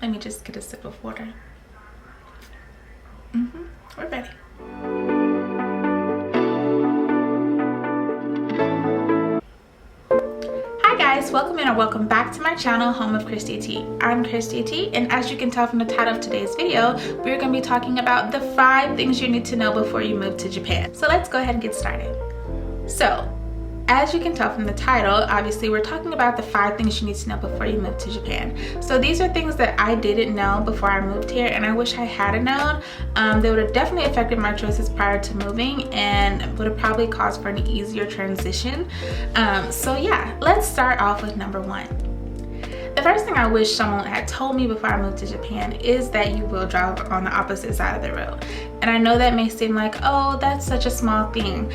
Let me just get a sip of water. We're ready. Hi guys, welcome in or welcome back to my channel, home of Christy T. I'm Christy T, and as you can tell from the title of today's video, we're going to be talking about the 5 things you need to know before you move to Japan. So let's go ahead and get started. So, as you can tell from the title, obviously we're talking about the 5 things you need to know before you move to Japan. So these are things that I didn't know before I moved here, and I wish I had known. They would have definitely affected my choices prior to moving and would have probably caused for an easier transition. So yeah, let's start off with number 1. The first thing I wish someone had told me before I moved to Japan is that you will drive on the opposite side of the road. And I know that may seem like, oh, that's such a small thing.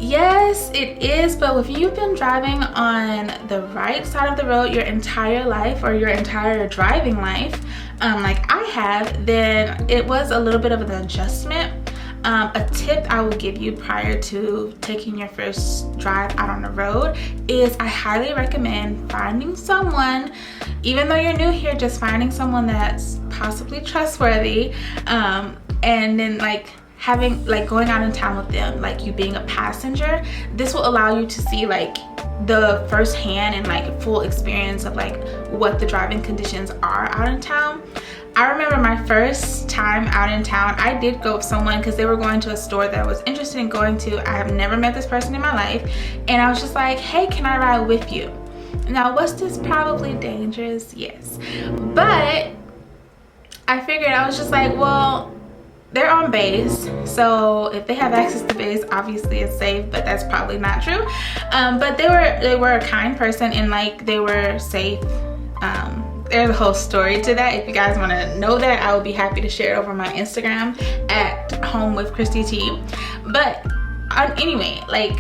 Yes, it is, but if you've been driving on the right side of the road your entire life or your entire driving life, like I have, then it was a little bit of an adjustment. A tip I will give you prior to taking your first drive out on the road is I highly recommend finding someone, even though you're new here, just finding someone that's possibly trustworthy, and then going out in town with them, like you being a passenger. This will allow you to see like the first hand and like full experience of like what the driving conditions are out in town. I remember my first time out in town, I did go with someone because they were going to a store that I was interested in going to. I have never met this person in my life, and I was just like, hey, can I ride with you? Now, was this probably dangerous? Yes, but I figured, I was just like, well, they're on base, so if they have access to base, obviously it's safe, but that's probably not true. But they were a kind person, and like they were safe. There's a whole story to that. If you guys want to know that, I will be happy to share it over my Instagram at home with Christy T. But anyway, like,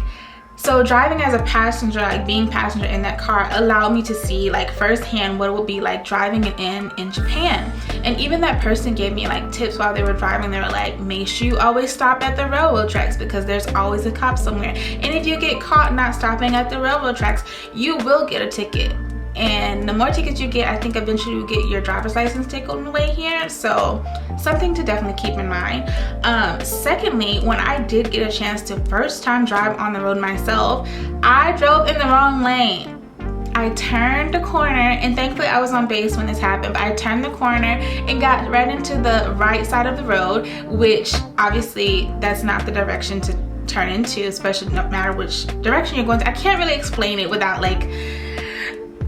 so driving as a passenger, like being passenger in that car, allowed me to see like firsthand what it would be like driving in Japan. And even that person gave me like tips while they were driving. They were like, make sure you always stop at the railroad tracks because there's always a cop somewhere. And if you get caught not stopping at the railroad tracks, you will get a ticket. And the more tickets you get, I think eventually you get your driver's license taken away here. So something to definitely keep in mind. Secondly, when I did get a chance to first time drive on the road myself, I drove in the wrong lane. I turned the corner, and thankfully I was on base when this happened, but I turned the corner and got right into the right side of the road, which obviously that's not the direction to turn into, especially no matter which direction you're going to. I can't really explain it without like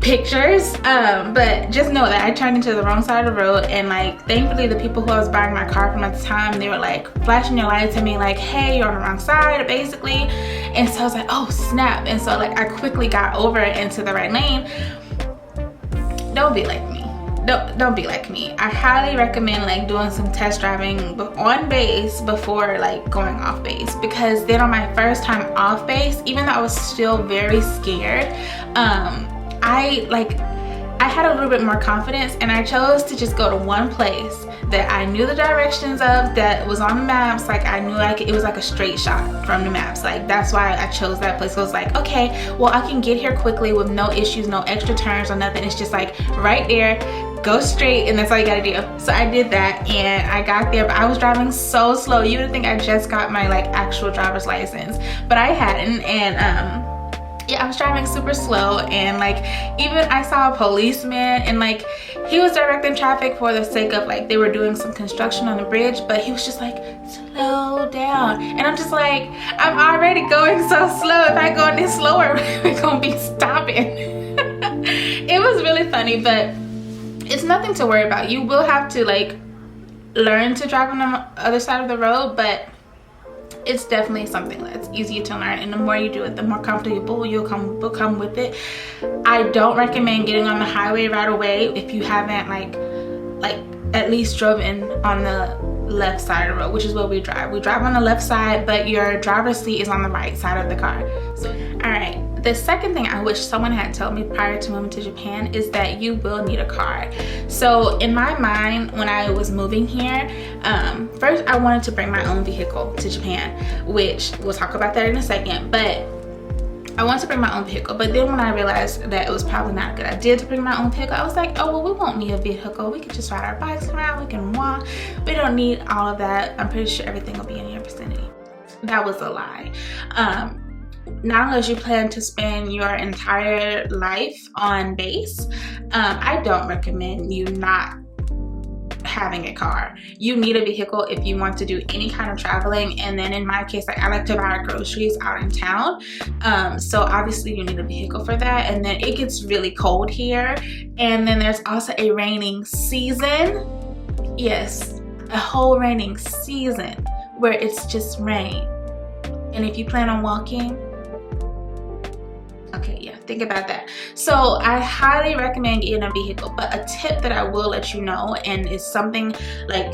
pictures, but just know that I turned into the wrong side of the road, and like thankfully the people who I was buying my car from at the time, they were like flashing their lights at me like, hey, you're on the wrong side basically. And so I was like, oh snap. And so like I quickly got over into the right lane. Don't be like me. Don't be like me. I highly recommend like doing some test driving on base before like going off base, because then on my first time off base, even though I was still very scared, I had a little bit more confidence, and I chose to just go to one place that I knew the directions of, that was on the maps. Like I knew like it was like a straight shot from the maps. Like that's why I chose that place. So I was like, okay, well I can get here quickly with no issues, no extra turns or nothing. It's just like right there, go straight, and that's all you gotta do. So I did that, and I got there, but I was driving so slow. You would think I just got my like actual driver's license, but I hadn't. And yeah, I was driving super slow, and like even I saw a policeman, and like he was directing traffic for the sake of like they were doing some construction on the bridge, but he was just like, slow down. And I'm just like, I'm already going so slow. If I go any slower, we're gonna be stopping. It was really funny, but it's nothing to worry about. You will have to like learn to drive on the other side of the road, but it's definitely something that's easier to learn, and the more you do it, the more comfortable you'll become with it. I don't recommend getting on the highway right away if you haven't like at least driven on the left side of the road, which is what we drive. We drive on the left side, but your driver's seat is on the right side of the car. So, all right. The second thing I wish someone had told me prior to moving to Japan is that you will need a car. So in my mind, when I was moving here, first I wanted to bring my own vehicle to Japan, which we'll talk about that in a second. But I want to bring my own vehicle, but then when I realized that it was probably not a good idea to bring my own vehicle, I was like, oh, well, we won't need a vehicle. We could just ride our bikes around, we can walk. We don't need all of that. I'm pretty sure everything will be in your vicinity. That was a lie. Not unless you plan to spend your entire life on base, I don't recommend you not having a car. You need a vehicle if you want to do any kind of traveling, and then in my case, like, I like to buy groceries out in town, so obviously you need a vehicle for that. And then it gets really cold here, and then there's also a raining season. Yes, a whole raining season where it's just rain. And if you plan on walking, okay, yeah, think about that. So I highly recommend getting a vehicle, but a tip that I will let you know, and is something like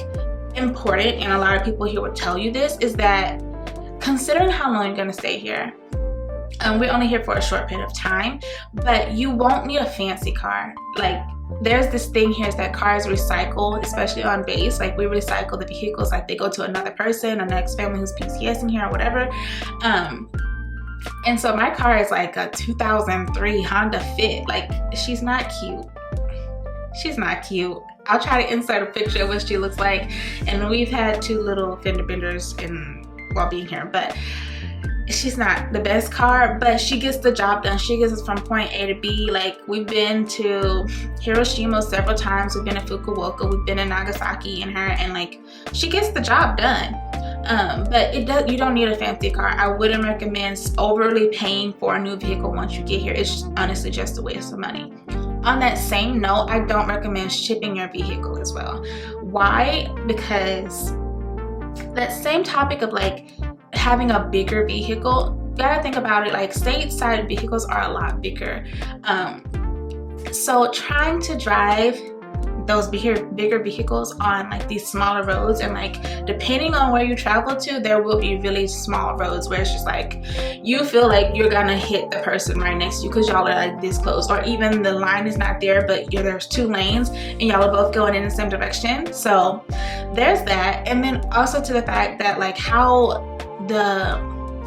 important, and a lot of people here will tell you this, is that considering how long you're gonna stay here, we're only here for a short period of time, but you won't need a fancy car. Like, there's this thing here is that cars recycle, especially on base. Like, we recycle the vehicles, like they go to another person, a next family who's PCS in here or whatever. And so my car is like a 2003 Honda Fit. Like, she's not cute. She's not cute. I'll try to insert a picture of what she looks like. And we've had 2 little fender benders while being here, but she's not the best car, but she gets the job done. She gets us from point A to B. Like, we've been to Hiroshima several times. We've been to Fukuoka. We've been to Nagasaki in her, and like, she gets the job done. But you don't need a fancy car. I wouldn't recommend overly paying for a new vehicle once you get here. It's honestly just a waste of money. On that same note, I don't recommend shipping your vehicle as well. Why? Because that same topic of like having a bigger vehicle, you gotta think about it, like stateside vehicles are a lot bigger. So trying to drive those bigger vehicles on like these smaller roads, and like depending on where you travel to, there will be really small roads where it's just like you feel like you're gonna hit the person right next to you because y'all are like this close, or even the line is not there, but there's 2 lanes and y'all are both going in the same direction. So there's that. And then also to the fact that like how the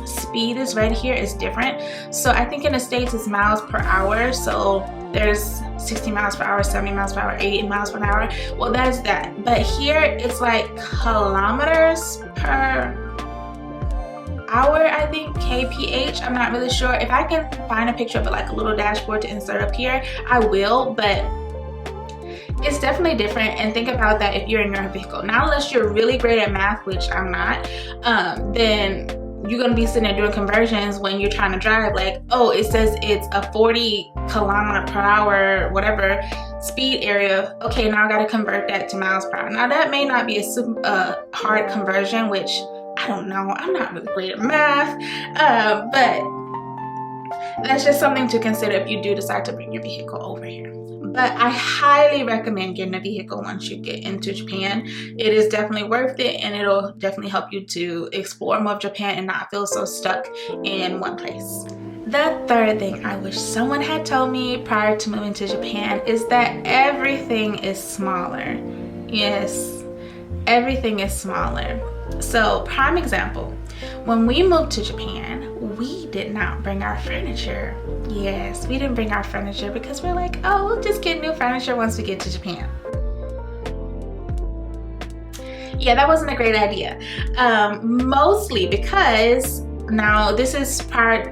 speed is right here is different. So I think in the States it's miles per hour. So there's 60 miles per hour, 70 miles per hour, 80 miles per hour. Well, that's that. But here it's like kilometers per hour, I think, kph. I'm not really sure. If I can find a picture of it, like a little dashboard to insert up here, I will. But it's definitely different. And think about that if you're in your vehicle. Now, unless you're really great at math, which I'm not, then you're gonna be sitting there doing conversions when you're trying to drive. Like, oh, it says it's a 40 kilometer per hour, whatever speed area. Okay, now I gotta convert that to miles per hour. Now that may not be a super hard conversion, which I don't know. I'm not really great at math, but that's just something to consider if you do decide to bring your vehicle over here. But I highly recommend getting a vehicle once you get into Japan. It is definitely worth it, and it'll definitely help you to explore more of Japan and not feel so stuck in one place. The third thing I wish someone had told me prior to moving to Japan is that everything is smaller. Yes, everything is smaller. So, prime example, when we moved to Japan, we did not bring our furniture. Yes, we didn't bring our furniture because we're like, oh, we'll just get new furniture once we get to Japan. Yeah, that wasn't a great idea. Mostly because, now this is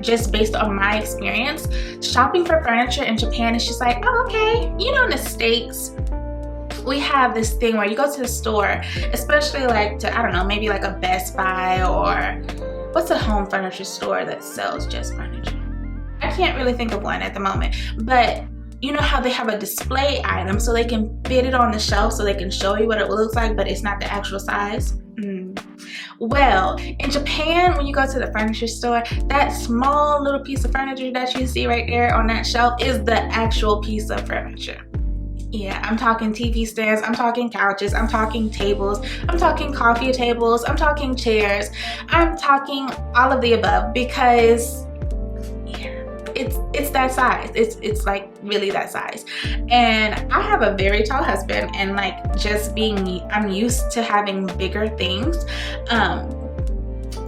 just based on my experience, shopping for furniture in Japan is just like, oh, okay, you know, in the States, we have this thing where you go to the store, especially like to, I don't know, maybe like a Best Buy, or what's a home furniture store that sells just furniture? I can't really think of one at the moment, but you know how they have a display item so they can fit it on the shelf so they can show you what it looks like, but it's not the actual size? Well, in Japan, when you go to the furniture store, that small little piece of furniture that you see right there on that shelf is the actual piece of furniture. Yeah, I'm talking TV stands, I'm talking couches, I'm talking tables, I'm talking coffee tables, I'm talking chairs, I'm talking all of the above, because yeah, it's that size. It's like really that size. And I have a very tall husband, and like just being me, I'm used to having bigger things.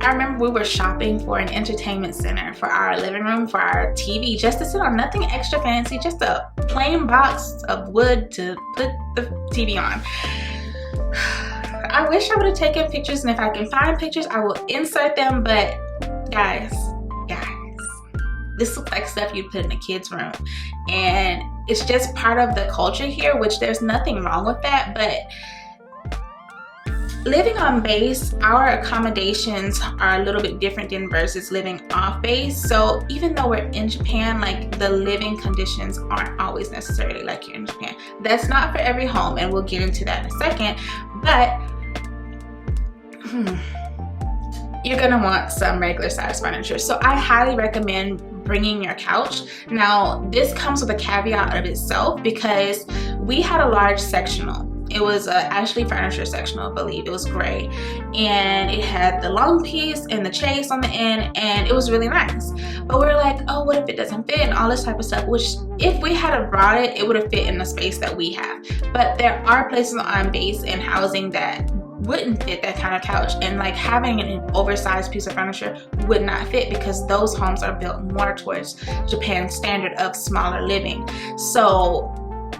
I remember we were shopping for an entertainment center for our living room, for our TV, just to sit on, nothing extra fancy, just a plain box of wood to put the TV on. I wish I would have taken pictures, and if I can find pictures, I will insert them, but guys, this looks like stuff you'd put in a kid's room, and it's just part of the culture here, which there's nothing wrong with that. But living on base, our accommodations are a little bit different than versus living off base. So even though we're in Japan, like, the living conditions aren't always necessarily like you're in Japan. That's not for every home, and we'll get into that in a second. But you're gonna want some regular size furniture. So I highly recommend bringing your couch. Now, this comes with a caveat of itself, because we had a large sectional. It was actually furniture sectional, I believe. It was gray, and it had the long piece and the chase on the end, and it was really nice. But we were like, oh, what if it doesn't fit, and all this type of stuff, which if we had brought it, it would have fit in the space that we have. But there are places on base and housing that wouldn't fit that kind of couch, and like having an oversized piece of furniture would not fit, because those homes are built more towards Japan's standard of smaller living. So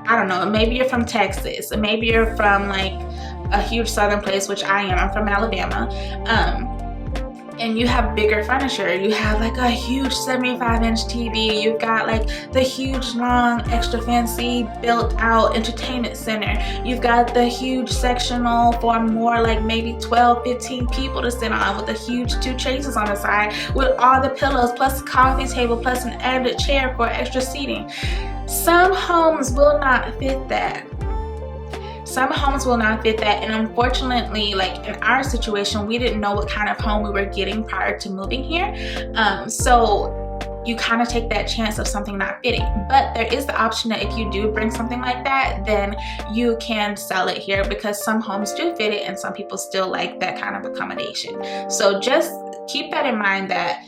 I don't know, maybe you're from Texas, or maybe you're from like a huge southern place, which I am. I'm from Alabama, and you have bigger furniture. You have like a huge 75-inch TV. You've got like the huge, long, extra fancy built out entertainment center. You've got the huge sectional for more like maybe 12, 15 people to sit on, with the huge 2 chases on the side with all the pillows, plus a coffee table, plus an added chair for extra seating. Some homes will not fit that. Some homes will not fit that, and unfortunately, like in our situation, we didn't know what kind of home we were getting prior to moving here. So you kind of take that chance of something not fitting. But there is the option that if you do bring something like that, then you can sell it here, because some homes do fit it and some people still like that kind of accommodation. So just keep that in mind, that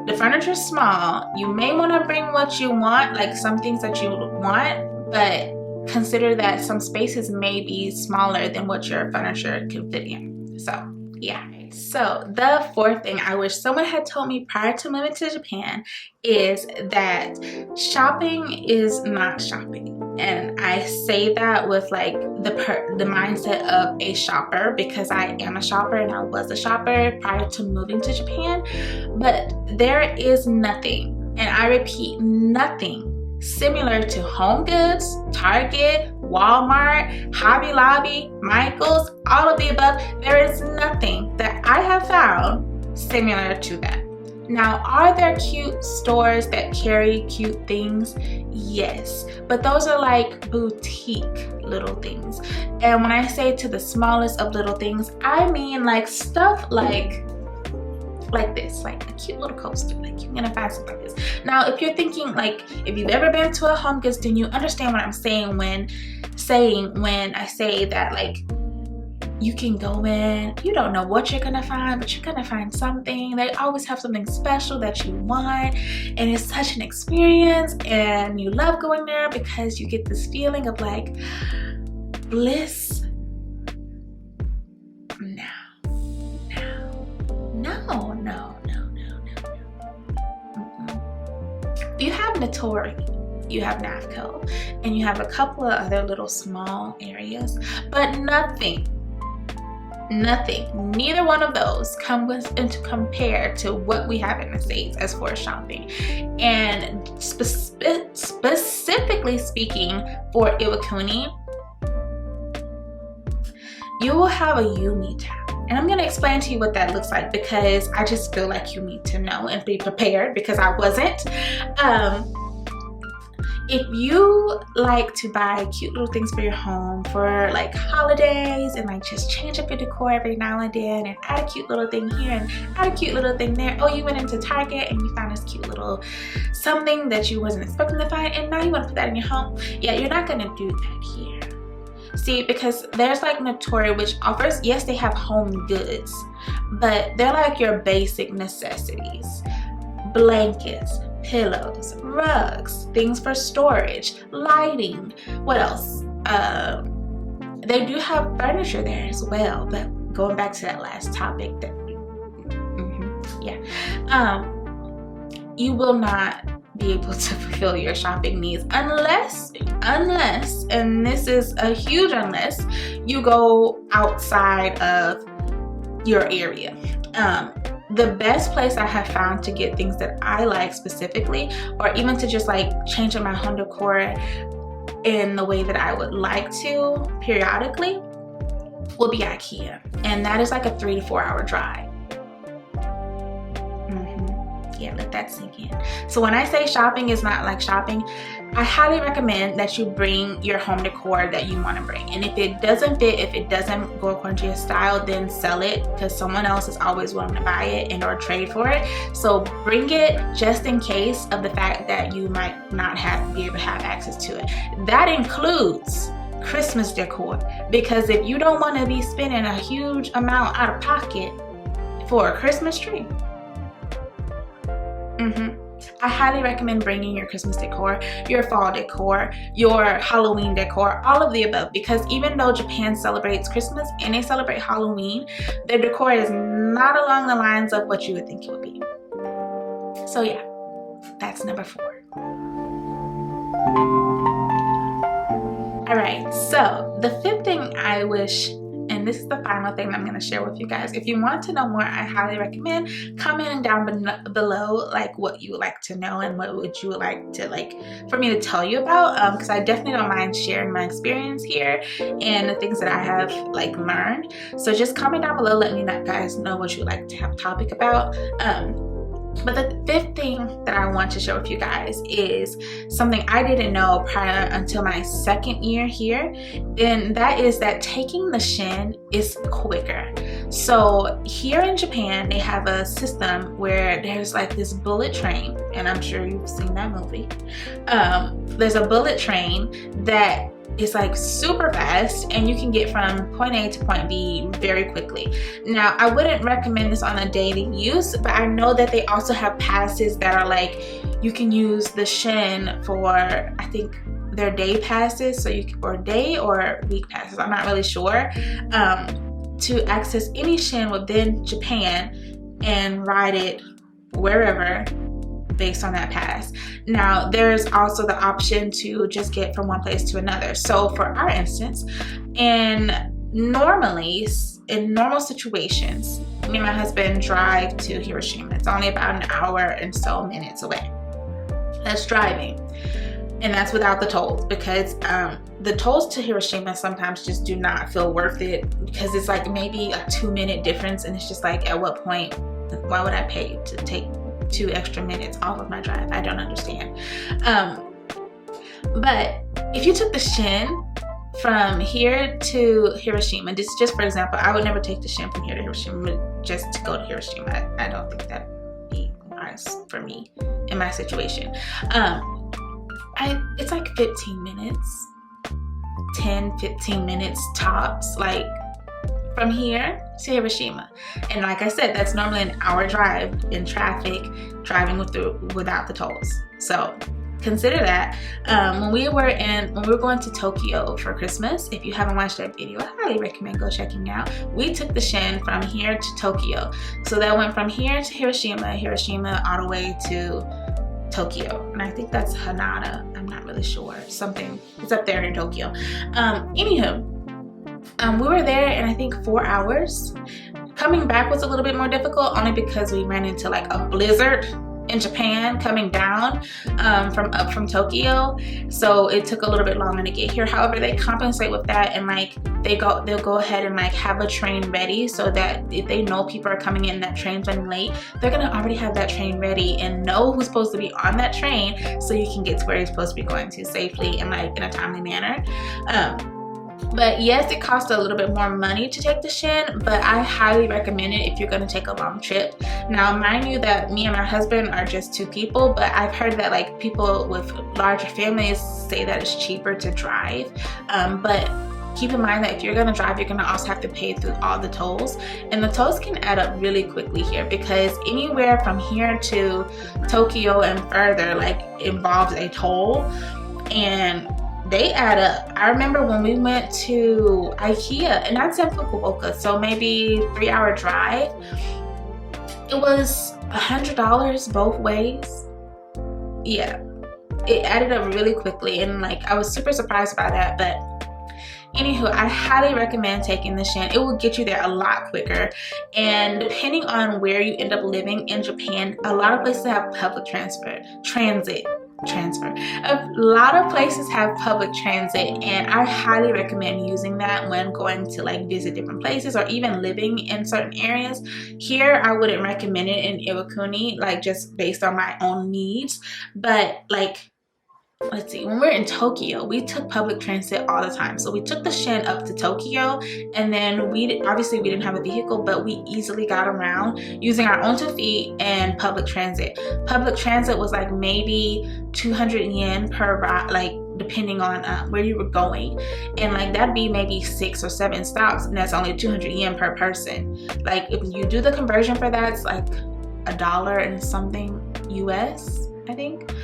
the furniture is small. You may want to bring what you want, like some things that you want, but consider that some spaces may be smaller than what your furniture can fit in. So yeah. So the fourth thing I wish someone had told me prior to moving to Japan is that shopping is not shopping. And I say that with like the mindset of a shopper, because I am a shopper and I was a shopper prior to moving to Japan. But there is nothing, and I repeat, nothing similar to Home Goods, Target, Walmart, Hobby Lobby, Michaels, all of the above. There is nothing that I have found similar to that. Now, are there cute stores that carry cute things? Yes, but those are like boutique little things. And when I say to the smallest of little things, I mean like stuff like this, like a cute little coaster. Like, you're gonna find something like this. Now, if you're thinking, like, if you've ever been to a Home Goods, then you understand what I'm saying when I say that, like, you can go in, you don't know what you're gonna find, but you're gonna find something. They always have something special that you want, and it's such an experience, and you love going there because you get this feeling of like bliss. No. You have Natori, you have NAFCO, and you have a couple of other little small areas, but nothing, neither one of those comes into compare to what we have in the States as for shopping. And specifically speaking for Iwakuni, you will have a Yumi tab. And I'm going to explain to you what that looks like, because I just feel like you need to know and be prepared, because I wasn't. If you like to buy cute little things for your home for like holidays, and like just change up your decor every now and then, and add a cute little thing here and add a cute little thing there. Oh, you went into Target and you found this cute little something that you wasn't expecting to find, and now you want to put that in your home. Yeah, you're not going to do that here. See, because there's like Natori, which offers, yes, they have Home Goods, but they're like your basic necessities. Blankets, pillows, rugs, things for storage, lighting. What else? They do have furniture there as well, but going back to that last topic, that yeah, you will not be able to fulfill your shopping needs unless, and this is a huge unless, you go outside of your area. The best place I have found to get things that I like specifically, or even to just like change up my home decor in the way that I would like to periodically, will be IKEA, and that is like a 3 to 4 hour drive. Yeah, let that sink in. So when I say shopping is not like shopping, I highly recommend that you bring your home decor that you want to bring. And if it doesn't fit, if it doesn't go according to your style, then sell it, because someone else is always willing to buy it and or trade for it. So bring it just in case of the fact that you might not be able to have access to it. That includes Christmas decor, because if you don't want to be spending a huge amount out of pocket for a Christmas tree, I highly recommend bringing your Christmas decor, your fall decor, your Halloween decor, all of the above, because even though Japan celebrates Christmas and they celebrate Halloween, their decor is not along the lines of what you would think it would be. So yeah, that's number 4. All right, so the 5th thing I wish, and this is the final thing I'm going to share with you guys. If you want to know more, I highly recommend commenting down below like what you would like to know and what would you like to for me to tell you about, because I definitely don't mind sharing my experience here and the things that I have learned. So just comment down below, let me guys know what you would like to have a topic about. But the 5th thing that I want to share with you guys is something I didn't know prior until my 2nd year here, and that is that taking the Shin is quicker. So here in Japan, they have a system where there's this bullet train, and I'm sure you've seen that movie. There's a bullet train that is super fast, and you can get from point A to point B very quickly. Now, I wouldn't recommend this on a daily use, but I know that they also have passes that are you can use the Shin for, I think they're day passes, so you can, or day or week passes, I'm not really sure, to access any Shin within Japan and ride it wherever based on that pass. Now, there's also the option to just get from one place to another. So for our instance, in normal situations, me and my husband drive to Hiroshima. It's only about an hour and so minutes away. That's driving. And that's without the tolls, because the tolls to Hiroshima sometimes just do not feel worth it, because it's maybe a 2-minute difference, and it's just at what point, why would I pay to take 2 extra minutes off of my drive? I don't understand. But if you took the Shin from here to Hiroshima, just for example, I would never take the Shin from here to Hiroshima just to go to Hiroshima. I don't think that would be wise for me in my situation. It's 15 minutes, 10-15 minutes tops, from here to Hiroshima. And like I said, that's normally an hour drive in traffic, driving without the tolls. So consider that. When we were going to Tokyo for Christmas, if you haven't watched that video, I highly recommend go checking out. We took the Shin from here to Tokyo. So that went from here to Hiroshima all the way to Tokyo. And I think that's Hanada. I'm not really sure. It's up there in Tokyo. Anywho, we were there in I think 4 hours. Coming back was a little bit more difficult, only because we ran into a blizzard in Japan coming down from Tokyo, so it took a little bit longer to get here. However, they compensate with that, and they'll go ahead and have a train ready, so that if they know people are coming in, that train's running late, they're gonna already have that train ready and know who's supposed to be on that train, so you can get to where you're supposed to be going to safely and in a timely manner. But yes, it costs a little bit more money to take the Shin, but I highly recommend it if you're going to take a long trip. Now, mind you that me and my husband are just 2 people, but I've heard that people with larger families say that it's cheaper to drive. But keep in mind that if you're going to drive, you're going to also have to pay through all the tolls, and the tolls can add up really quickly here, because anywhere from here to Tokyo and further involves a toll, and they add up. I remember when we went to IKEA, and that's in Fukuoka, so maybe 3-hour drive. It was $100 both ways. Yeah, it added up really quickly, and like I was super surprised by that. But anywho, I highly recommend taking the Shin. It will get you there a lot quicker, and depending on where you end up living in Japan, a lot of places have public transit. A lot of places have public transit, and I highly recommend using that when going to like visit different places or even living in certain areas. Here I wouldn't recommend it in Iwakuni, like just based on my own needs, but like, let's see, when we're in Tokyo, we took public transit all the time. So we took the Shin up to Tokyo, and then obviously we didn't have a vehicle, but we easily got around using our own 2 feet and public transit. Public transit was like maybe 200 yen per ride, like depending on where you were going, and like that'd be maybe 6 or 7 stops, and that's only 200 yen per person. Like if you do the conversion for that, it's like $1 and something US, I think.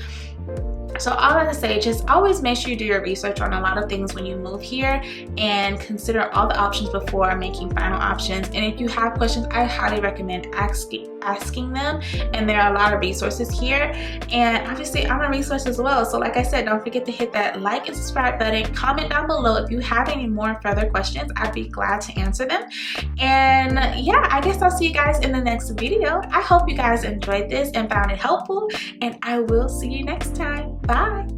So all I'm gonna say, just always make sure you do your research on a lot of things when you move here, and consider all the options before making final options. And if you have questions, I highly recommend asking them, and there are a lot of resources here, and obviously I'm a resource as well. So like I said, don't forget to hit that like and subscribe button. Comment down below if you have any more further questions. I'd be glad to answer them. And yeah, I guess I'll see you guys in the next video. I hope you guys enjoyed this and found it helpful, and I will see you next time. Bye.